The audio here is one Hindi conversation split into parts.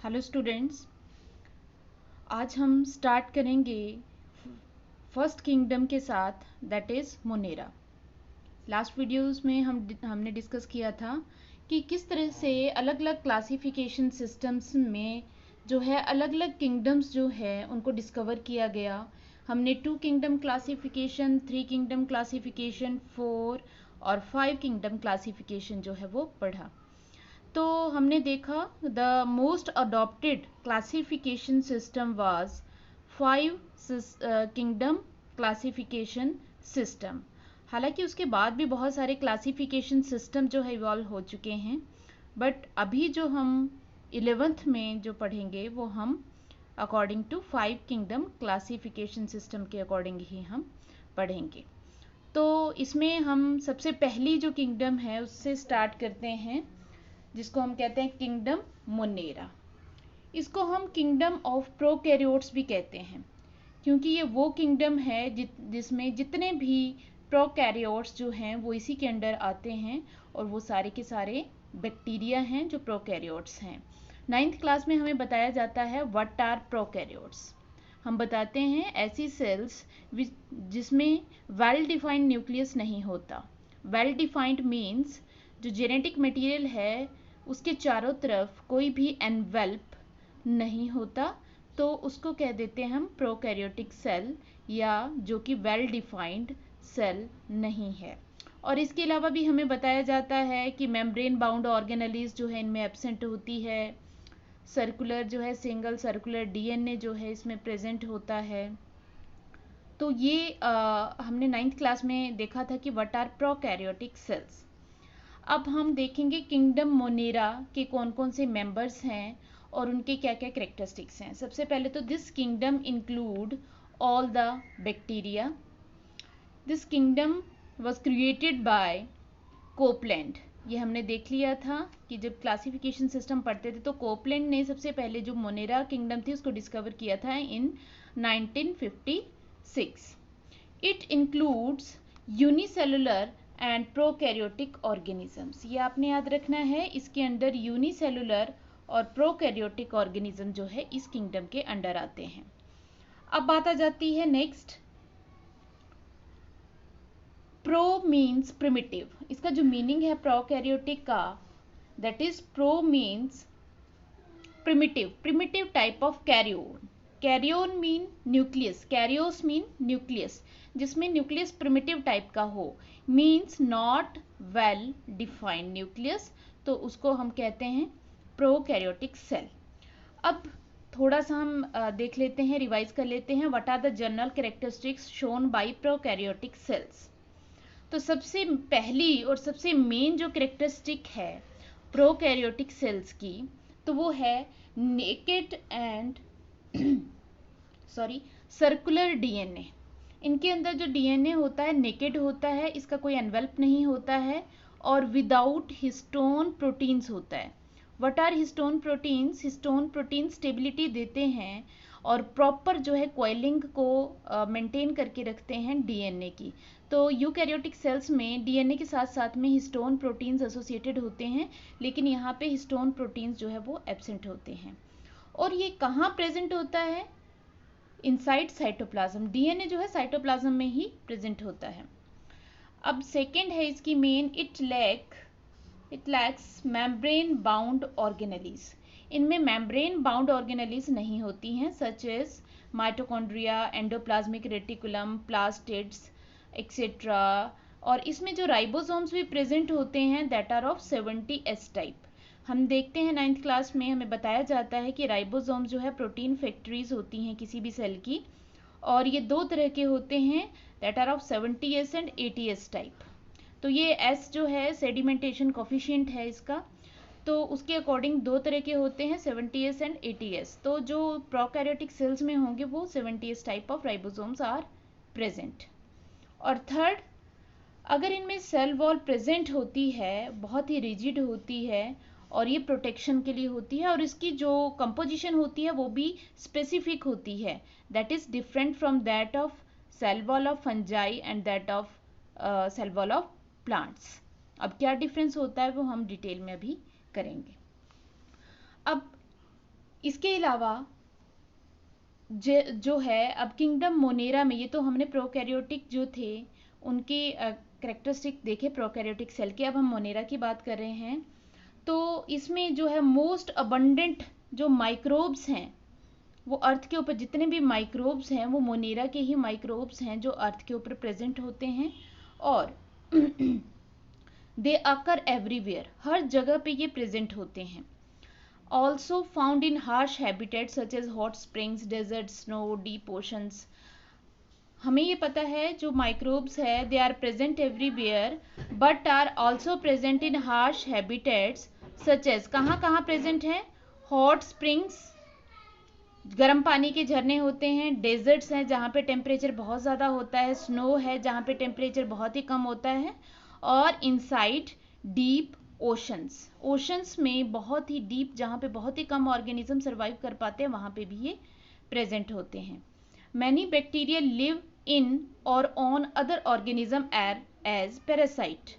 हेलो स्टूडेंट्स, आज हम स्टार्ट करेंगे फर्स्ट किंगडम के साथ, that is Monera. Last videos में हमने डिस्कस किया था कि किस तरह से अलग अलग क्लासिफिकेशन सिस्टम्स में जो है अलग अलग किंगडम्स जो है उनको डिस्कवर किया गया। हमने 2 किंगडम क्लासिफिकेशन, 3 किंगडम क्लासिफिकेशन, 4 और 5 किंगडम क्लासिफिकेशन जो है वो पढ़ा। तो हमने देखा the most adopted classification system was 5 kingdom classification system. हालांकि उसके बाद भी बहुत सारे क्लासिफिकेशन सिस्टम जो है इवॉल्व हो चुके हैं, बट अभी जो हम 11th में जो पढ़ेंगे वो हम according to 5 kingdom classification system के अकॉर्डिंग ही हम पढ़ेंगे। तो इसमें हम सबसे पहली जो किंगडम है उससे स्टार्ट करते हैं, जिसको हम कहते हैं किंगडम मोनेरा। इसको हम किंगडम ऑफ प्रोकैरियोट्स भी कहते हैं, क्योंकि ये वो किंगडम है जिसमें जितने भी प्रोकैरियोट्स जो हैं वो इसी के अंडर आते हैं, और वो सारे के सारे बैक्टीरिया हैं जो प्रोकैरियोट्स हैं। 9th क्लास में हमें बताया जाता है व्हाट आर प्रोकैरियोट्स। हम बताते हैं ऐसी सेल्स जिसमें वेल डिफाइंड न्यूक्लियस नहीं होता। वेल डिफाइंड मीन्स जो जेनेटिक मटेरियल है उसके चारों तरफ कोई भी एनवेल्प नहीं होता, तो उसको कह देते हैं हम प्रोकैरियोटिक सेल, या जो कि वेल डिफाइंड सेल नहीं है। और इसके अलावा भी हमें बताया जाता है कि मेम्ब्रेन बाउंड ऑर्गेनेलीज जो है इनमें एब्सेंट होती है। सर्कुलर जो है सिंगल सर्कुलर डीएनए जो है इसमें प्रेजेंट होता है। तो ये हमने 9th क्लास में देखा था कि व्हाट आर प्रोकैरियोटिक सेल्स। अब हम देखेंगे किंगडम मोनेरा के कौन कौन से मेंबर्स हैं और उनके क्या क्या कैरेक्टरिस्टिक्स हैं। सबसे पहले तो this kingdom include all the bacteria. This kingdom was created by Copeland. ये हमने देख लिया था कि जब क्लासिफिकेशन सिस्टम पढ़ते थे तो कोपलैंड ने सबसे पहले जो मोनेरा किंगडम थी उसको डिस्कवर किया था इन 1956। It includes unicellular and prokaryotic organisms. ये आपने याद रखना है, इसके अंडर यूनिसेलुलर और प्रोकैरियोटिक ऑर्गेनिज्म जो है इस किंगडम के अंडर आते हैं। अब बात आ जाती है नेक्स्ट, प्रो मीन्स प्रिमिटिव। इसका जो मीनिंग है प्रोकैरियोटिक का, that is pro means primitive, primitive type of karyon. Karyon mean nucleus, karyos mean nucleus, जिसमें न्यूक्लियस प्रिमिटिव टाइप का हो, means not well defined nucleus, तो उसको हम कहते हैं प्रोकैरियोटिक सेल। अब थोड़ा सा हम देख लेते हैं, रिवाइज कर लेते हैं what are the general characteristics shown by prokaryotic cells. तो सबसे पहली और सबसे मेन जो कैरेक्टरिस्टिक है प्रोकैरियोटिक सेल्स की, तो वो है नेकेड एंड सर्कुलर डीएनए। इनके अंदर जो डीएनए होता है नेकेड होता है, इसका कोई एनवेल्प नहीं होता है, और विदाउट हिस्टोन प्रोटीन्स होता है। What are histone proteins? Histone protein stability देते हैं और प्रॉपर जो है कोइलिंग को मेंटेन करके रखते हैं डीएनए की। तो यूकैरियोटिक सेल्स में डीएनए के साथ साथ में हिस्टोन प्रोटीन्स एसोसिएटेड होते हैं, लेकिन यहाँ पे हिस्टोन प्रोटीन्स जो है वो एब्सेंट होते हैं। और ये कहाँ प्रेजेंट होता है? Inside cytoplasm. डीएनए जो है साइटोप्लाज्म में ही प्रेजेंट होता है। अब सेकेंड है इसकी main, it lacks membrane bound organelles. इनमें मेम्ब्रेन बाउंड ऑर्गेनेलीज नहीं होती हैं, such as mitochondria, endoplasmic reticulum, plastids etcetera. और इसमें जो राइबोसोम्स भी प्रेजेंट होते हैं that are of 70S type. हम देखते हैं 9th क्लास में हमें बताया जाता है कि राइबोसोम जो है प्रोटीन फैक्ट्रीज होती हैं किसी भी सेल की, और ये दो तरह के होते हैं that are of 70S and 80S type. तो ये S जो है सेडिमेंटेशन कोफिशिएंट है इसका, तो उसके अकॉर्डिंग दो तरह के होते हैं 70S एंड 80S। तो जो प्रोकैरियोटिक सेल्स में होंगे वो 70S type of ribosomes are present. और थर्ड, अगर इनमें सेल वॉल प्रेजेंट होती है, बहुत ही रिजिड होती है और ये प्रोटेक्शन के लिए होती है, और इसकी जो कंपोजिशन होती है वो भी स्पेसिफिक होती है, that is different from that of cell wall of fungi and that of cell wall of plants. अब क्या डिफरेंस होता है वो हम डिटेल में अभी करेंगे। अब इसके अलावा जो है अब किंगडम मोनेरा में, ये तो हमने प्रोकैरियोटिक जो थे उनके करेक्टरिस्टिक देखे प्रोकैरियोटिक सेल के, अब हम मोनेरा की बात कर रहे हैं। तो इसमें जो है मोस्ट अबंडेंट जो माइक्रोब्स हैं वो अर्थ के ऊपर, जितने भी माइक्रोब्स हैं वो मोनेरा के ही माइक्रोब्स हैं जो अर्थ के ऊपर प्रेजेंट होते हैं, और दे अकर एवरीवेयर, हर जगह पे ये प्रेजेंट होते हैं। Also found in harsh habitat such as hot springs, desert, snow, deep oceans. हमें ये पता है जो माइक्रोब्स है they are present everywhere but are also present in harsh habitats such as, कहाँ कहाँ प्रेजेंट है? हॉट स्प्रिंग्स, गर्म पानी के झरने होते हैं, डेजर्ट्स हैं जहाँ पे टेम्परेचर बहुत ज़्यादा होता है, स्नो है जहाँ पे टेम्परेचर बहुत ही कम होता है, और इनसाइड डीप ओशंस, ओशंस में बहुत ही डीप जहाँ पे बहुत ही कम ऑर्गेनिज्म सर्वाइव कर पाते हैं वहाँ पे भी ये प्रेजेंट होते हैं। मैनी बैक्टीरिया लिव इन और on other organism as parasite.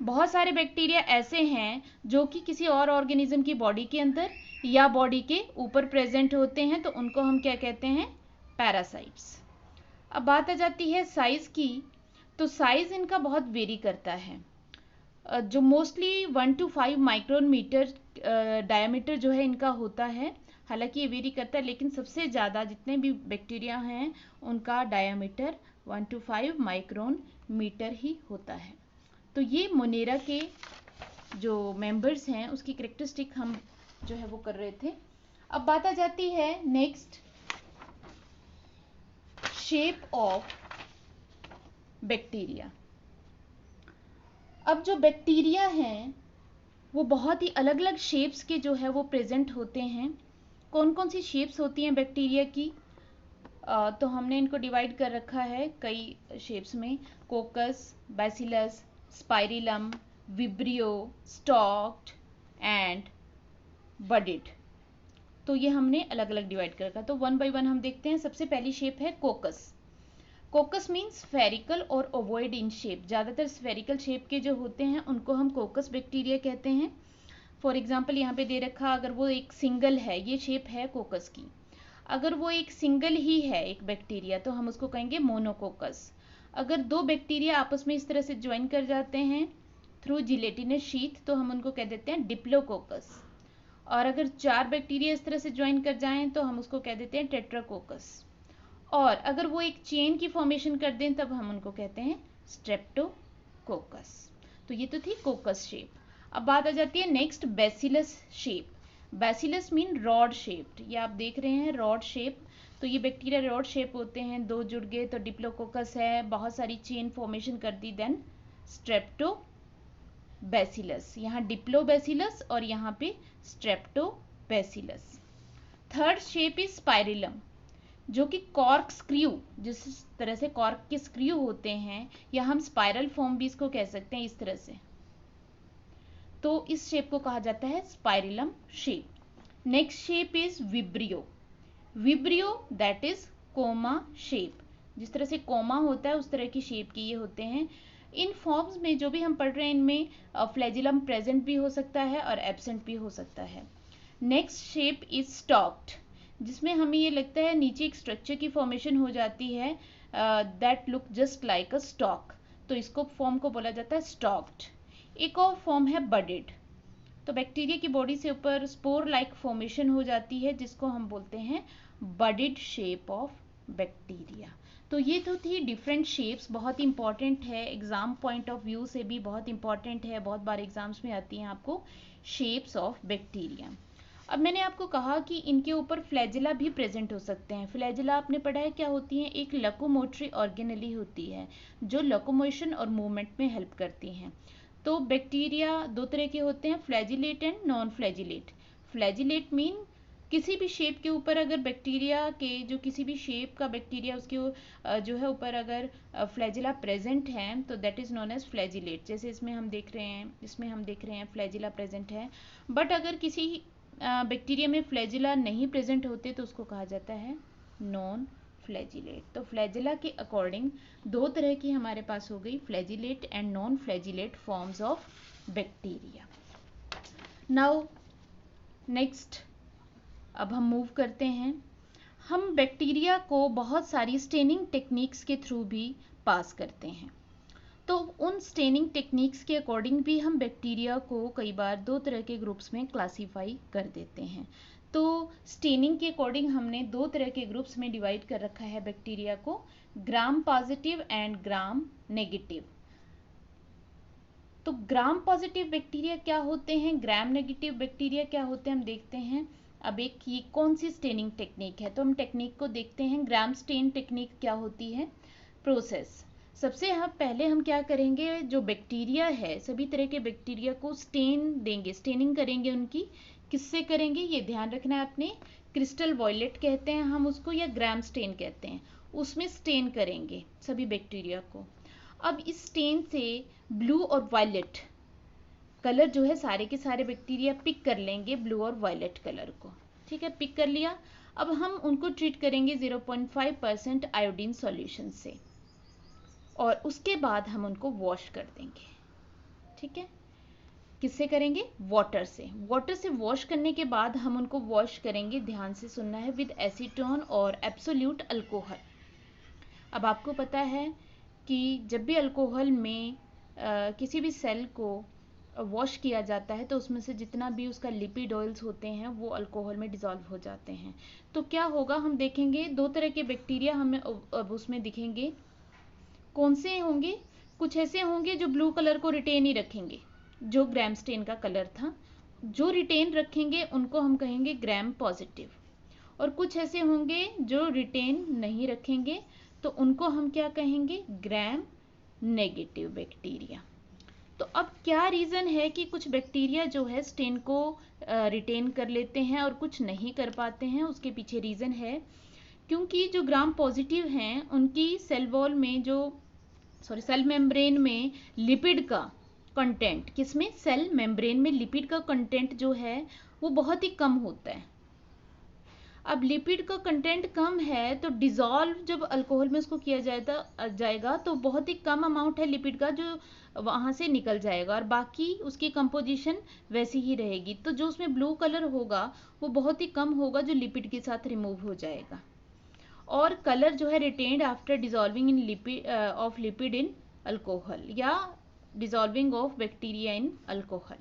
बहुत सारे बैक्टीरिया ऐसे हैं जो कि किसी और ऑर्गेनिज्म की बॉडी के अंदर या बॉडी के ऊपर प्रेजेंट होते हैं, तो उनको हम क्या कहते हैं? पैरासाइट्स। अब बात आ जाती है साइज की, तो साइज इनका बहुत वेरी करता है। जो mostly 1 to 5 micron meter diameter जो है इनका होता है, हालांकि ये वेरी करता है, लेकिन सबसे ज़्यादा जितने भी बैक्टीरिया हैं उनका डायमीटर 1 to 5 माइक्रोन मीटर ही होता है। तो ये मोनेरा के जो मेंबर्स हैं उसकी करेक्टरिस्टिक हम जो है वो कर रहे थे। अब बात आ जाती है नेक्स्ट, शेप ऑफ बैक्टीरिया। अब जो बैक्टीरिया हैं वो बहुत ही अलग अलग शेप्स के जो है वो प्रेजेंट होते हैं। कौन कौन सी शेप्स होती हैं बैक्टीरिया की? तो हमने इनको डिवाइड कर रखा है कई शेप्स में, coccus, bacillus, spirillum, vibrio, stalked and budded. तो ये हमने अलग अलग डिवाइड कर रखा। तो वन बाय वन हम देखते हैं। सबसे पहली शेप है कोकस। कोकस मीन्स स्फेरिकल और ओवॉइड इन शेप। ज़्यादातर स्फेरिकल शेप के जो होते हैं उनको हम कोकस बैक्टीरिया कहते हैं। फॉर एग्जाम्पल यहाँ पे दे रखा, अगर वो एक सिंगल है, ये शेप है कोकस की, अगर वो एक सिंगल ही है एक बैक्टीरिया तो हम उसको कहेंगे मोनोकोकस। अगर दो बैक्टीरिया आपस में इस तरह से ज्वाइन कर जाते हैं थ्रू जिलेटिनस शीथ तो हम उनको कह देते हैं डिप्लोकोकस। और अगर 4 बैक्टीरिया इस तरह से ज्वाइन कर जाएं तो हम उसको कह देते हैं टेट्राकोकस। और अगर वो एक चेन की फॉर्मेशन कर दें तब हम उनको कहते हैं स्ट्रेप्टोकोकस। तो ये तो थी कोकस शेप। अब बात आ जाती है next bacillus shape. Bacillus mean rod shaped, ये आप देख रहे हैं रॉड शेप। तो ये बैक्टीरिया रॉड शेप होते हैं, दो जुड़ गए तो डिप्लोकोकस है, बहुत सारी चेन फॉर्मेशन कर दी देन स्ट्रेप्टोबैसिलस। यहाँ डिप्लोबैसिलस और यहाँ पे स्ट्रेप्टोबैसिलस। थर्ड शेप इज स्पाइरिलम, जो कि कॉर्क स्क्रू, जिस तरह से कॉर्क के स्क्रू होते हैं या हम स्पाइरल फॉर्म भी इसको कह सकते हैं इस तरह से, तो इस शेप को कहा जाता है spirillum shape. Next shape is vibrio. Vibrio that is coma shape, जिस तरह से कोमा होता है उस तरह की शेप के ये होते हैं। इन फॉर्म्स में जो भी हम पढ़ रहे हैं इनमें फ्लैजिलम प्रेजेंट भी हो सकता है और एब्सेंट भी हो सकता है। नेक्स्ट शेप इज स्टॉक्ड, जिसमें हमें ये लगता है नीचे एक स्ट्रक्चर की फॉर्मेशन हो जाती है that look just like a stock, तो इसको फॉर्म को बोला जाता है स्टॉक्ड। एक और फॉर्म है बडिड, तो बैक्टीरिया की बॉडी से ऊपर स्पोर लाइक फॉर्मेशन हो जाती है जिसको हम बोलते हैं बडिड शेप ऑफ बैक्टीरिया। तो ये तो थी डिफरेंट शेप्स, बहुत इंपॉर्टेंट है, एग्जाम पॉइंट ऑफ व्यू से भी बहुत इंपॉर्टेंट है, बहुत बार एग्जाम्स में आती हैं आपको शेप्स ऑफ बैक्टीरिया। अब मैंने आपको कहा कि इनके ऊपर फ्लैजिला भी प्रेजेंट हो सकते हैं। फ्लैजिला आपने पढ़ा है क्या होती हैं? एक लोकोमोटरी ऑर्गेनली होती है जो लोकोमोशन और मूवमेंट में हेल्प करती हैं। तो बैक्टीरिया दो तरह के होते हैं, flagellate and non flagellate. Flagellate mean किसी भी शेप के ऊपर अगर बैक्टीरिया के जो किसी भी शेप का बैक्टीरिया उसके जो है ऊपर अगर फ्लैजिला प्रेजेंट है तो that is known as flagellate. जैसे इसमें हम देख रहे हैं फ्लैजिला प्रेजेंट है, बट अगर किसी बैक्टीरिया में फ्लैजिला नहीं प्रेजेंट होते तो उसको कहा जाता है नॉन फ्लैजिलेट। तो फ्लैजिला के अकॉर्डिंग दो तरह की हमारे पास हो गई, flagellate and non flagellate forms of bacteria. Now next अब हम मूव करते हैं। हम बैक्टीरिया को बहुत सारी स्टेनिंग टेक्निक्स के थ्रू भी पास करते हैं। तो उन स्टेनिंग टेक्निक्स के अकॉर्डिंग भी हम बैक्टीरिया को कई बार दो तरह के ग्रुप्स में क्लासीफाई कर देते हैं। तो स्टेनिंग के अकॉर्डिंग हमने दो तरह के ग्रुप्स में डिवाइड कर रखा है बैक्टीरिया को, gram positive and gram negative. तो ग्राम पॉजिटिव बैक्टीरिया क्या होते हैं, ग्राम नेगेटिव बैक्टीरिया क्या होते हैं, हम देखते हैं। अब एक ये कौन सी स्टेनिंग टेक्निक है, तो हम टेक्निक को देखते हैं। ग्राम स्टेन टेक्निक क्या होती है, प्रोसेस। सबसे पहले हम क्या करेंगे, जो बैक्टीरिया है सभी तरह के बैक्टीरिया को स्टेन देंगे, स्टेनिंग करेंगे उनकी। किससे करेंगे ये ध्यान रखना है आपने, क्रिस्टल वॉयलेट कहते हैं हम उसको, या ग्राम स्टेन कहते हैं, उसमें स्टेन करेंगे सभी बैक्टीरिया को। अब इस स्टेन से ब्लू और वायलेट कलर जो है सारे के सारे बैक्टीरिया पिक कर लेंगे, ब्लू और वायलेट कलर को। ठीक है, पिक कर लिया। अब हम उनको ट्रीट करेंगे 0.5% आयोडीन सॉल्यूशन से, और उसके बाद हम उनको वॉश कर देंगे। ठीक है, किससे करेंगे, वाटर से। वाटर से वॉश करने के बाद हम उनको वॉश करेंगे, ध्यान से सुनना है, विद एसीटोन और एब्सोल्यूट अल्कोहल। अब आपको पता है कि जब भी अल्कोहल में किसी भी सेल को वॉश किया जाता है तो उसमें से जितना भी उसका लिपिड ऑयल्स होते हैं वो अल्कोहल में डिसॉल्व हो जाते हैं। तो क्या होगा, हम देखेंगे दो तरह के बैक्टीरिया हमें अब उसमें दिखेंगे। कौन से होंगे, कुछ ऐसे होंगे जो ब्लू कलर को रिटेन ही रखेंगे, जो ग्राम स्टेन का कलर था, जो रिटेन रखेंगे उनको हम कहेंगे ग्राम पॉजिटिव। और कुछ ऐसे होंगे जो रिटेन नहीं रखेंगे, तो उनको हम क्या कहेंगे, ग्राम नेगेटिव बैक्टीरिया। तो अब क्या रीज़न है कि कुछ बैक्टीरिया जो है स्टेन को रिटेन कर लेते हैं और कुछ नहीं कर पाते हैं, उसके पीछे रीज़न है क्योंकि जो ग्राम पॉजिटिव हैं उनकी सेल वॉल में सेल मेम्ब्रेन में लिपिड का कंटेंट, किसमें, सेल मेम्ब्रेन में लिपिड का कंटेंट जो है वो बहुत ही कम होता है। अब लिपिड का कंटेंट कम है तो डिज़ोल्व जब अल्कोहल में उसको किया जाएगा तो बहुत ही कम अमाउंट है लिपिड का जो वहाँ से निकल जाएगा, और बाकी उसकी कंपोजिशन वैसी ही रहेगी। तो जो उसमें ब्लू कलर होगा वो बहुत ही कम होगा जो लिपिड के साथ रिमूव हो जाएगा, और कलर जो है retained after dissolving in lipid in alcohol, या dissolving of bacteria in alcohol.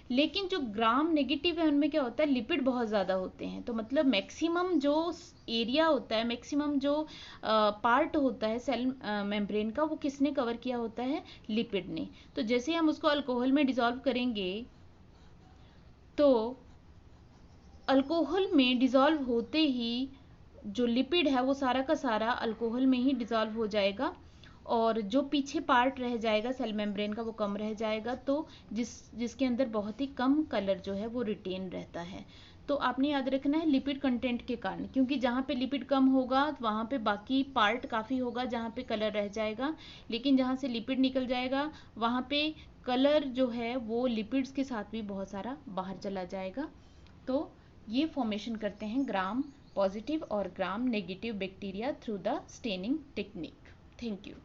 लेकिन जो ग्राम नेगेटिव है उनमें क्या होता है, लिपिड बहुत ज़्यादा होते हैं। तो मतलब मैक्सिमम जो एरिया होता है, मैक्सिमम जो पार्ट होता है सेल मेम्ब्रेन का, वो किसने कवर किया होता है, लिपिड ने। तो जैसे हम उसको अल्कोहल में डिसॉल्व करेंगे तो अल्कोहल में डिसॉल्व होते ही जो लिपिड है वो सारा का सारा अल्कोहल में ही डिसॉल्व हो जाएगा, और जो पीछे पार्ट रह जाएगा सेल मेम्ब्रेन का वो कम रह जाएगा, तो जिसके अंदर बहुत ही कम कलर जो है वो रिटेन रहता है। तो आपने याद रखना है लिपिड कंटेंट के कारण, क्योंकि जहाँ पे लिपिड कम होगा वहाँ पे बाकी पार्ट काफ़ी होगा जहाँ पे कलर रह जाएगा, लेकिन जहाँ से लिपिड निकल जाएगा वहाँ पे कलर जो है वो लिपिड्स के साथ भी बहुत सारा बाहर चला जाएगा। तो ये फॉर्मेशन करते हैं ग्राम पॉजिटिव और gram negative bacteria through the staining technique. Thank you.